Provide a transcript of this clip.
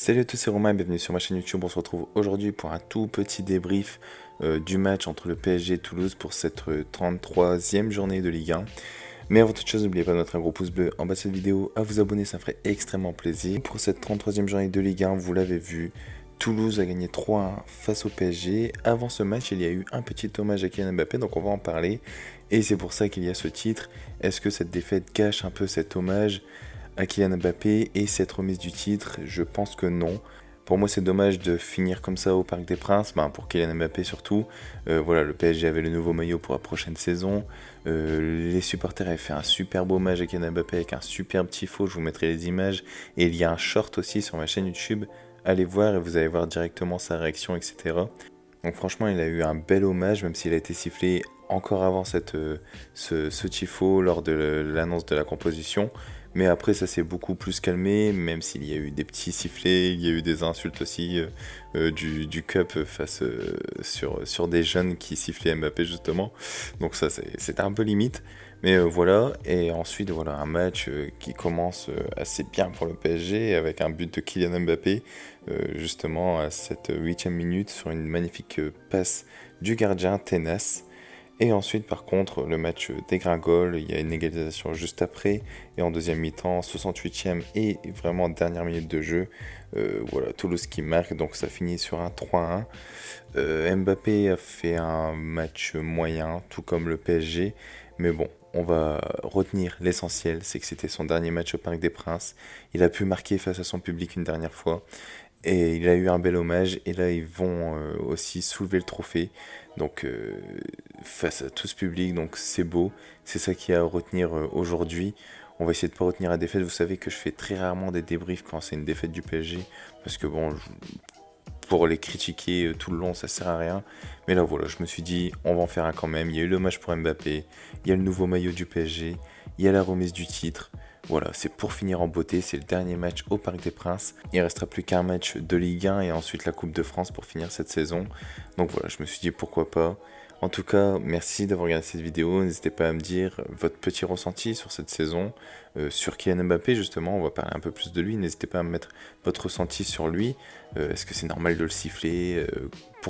Salut à tous, c'est Romain et bienvenue sur ma chaîne YouTube. On se retrouve aujourd'hui pour un tout petit débrief du match entre le PSG et Toulouse pour cette 33e journée de Ligue 1. Mais avant toute chose, n'oubliez pas de mettre un gros pouce bleu en bas de cette vidéo, à vous abonner, ça ferait extrêmement plaisir. Pour cette 33e journée de Ligue 1, vous l'avez vu, Toulouse a gagné 3-1 face au PSG. Avant ce match, il y a eu un petit hommage à Kylian Mbappé, donc on va en parler. Et c'est pour ça qu'il y a ce titre. Est-ce que cette défaite gâche un peu cet hommage à Kylian Mbappé et cette remise du titre? Je pense que non. Pour moi, c'est dommage de finir comme ça au Parc des Princes, pour Kylian Mbappé surtout. Voilà, le PSG avait le nouveau maillot pour la prochaine saison. Les supporters avaient fait un superbe hommage à Kylian Mbappé avec un superbe tifo. Je vous mettrai les images. Et il y a un short aussi sur ma chaîne YouTube. Allez voir et vous allez voir directement sa réaction, etc. Donc franchement, il a eu un bel hommage, même s'il a été sifflé encore avant ce tifo lors de l'annonce de la composition. Mais après, ça s'est beaucoup plus calmé, même s'il y a eu des petits sifflets, il y a eu des insultes aussi du CUP sur des jeunes qui sifflaient Mbappé justement. Donc ça, c'était un peu limite. Mais voilà, et ensuite, voilà, un match qui commence assez bien pour le PSG avec un but de Kylian Mbappé, justement à cette 8e minute sur une magnifique passe du gardien Tenas. Et ensuite, par contre, le match dégringole, il y a une égalisation juste après, et en deuxième mi-temps, 68e et vraiment dernière minute de jeu, voilà, Toulouse qui marque, donc ça finit sur un 3-1. Mbappé a fait un match moyen, tout comme le PSG, mais bon, on va retenir l'essentiel, c'est que c'était son dernier match au Parc des Princes, il a pu marquer face à son public une dernière fois, et il a eu un bel hommage, et là ils vont aussi soulever le trophée, donc face à tout ce public, donc c'est beau, c'est ça qu'il y a à retenir aujourd'hui. On va essayer de ne pas retenir la défaite, vous savez que je fais très rarement des débriefs quand c'est une défaite du PSG, parce que bon, pour les critiquer tout le long, ça sert à rien. Mais là voilà, je me suis dit, on va en faire un quand même. Il y a eu l'hommage pour Mbappé, il y a le nouveau maillot du PSG, il y a la remise du titre. Voilà, c'est pour finir en beauté, c'est le dernier match au Parc des Princes. Il ne restera plus qu'un match de Ligue 1 et ensuite la Coupe de France pour finir cette saison. Donc voilà, je me suis dit pourquoi pas. En tout cas, merci d'avoir regardé cette vidéo. N'hésitez pas à me dire votre petit ressenti sur cette saison, sur Kylian Mbappé justement. On va parler un peu plus de lui. N'hésitez pas à me mettre votre ressenti sur lui. Est-ce que c'est normal de le siffler?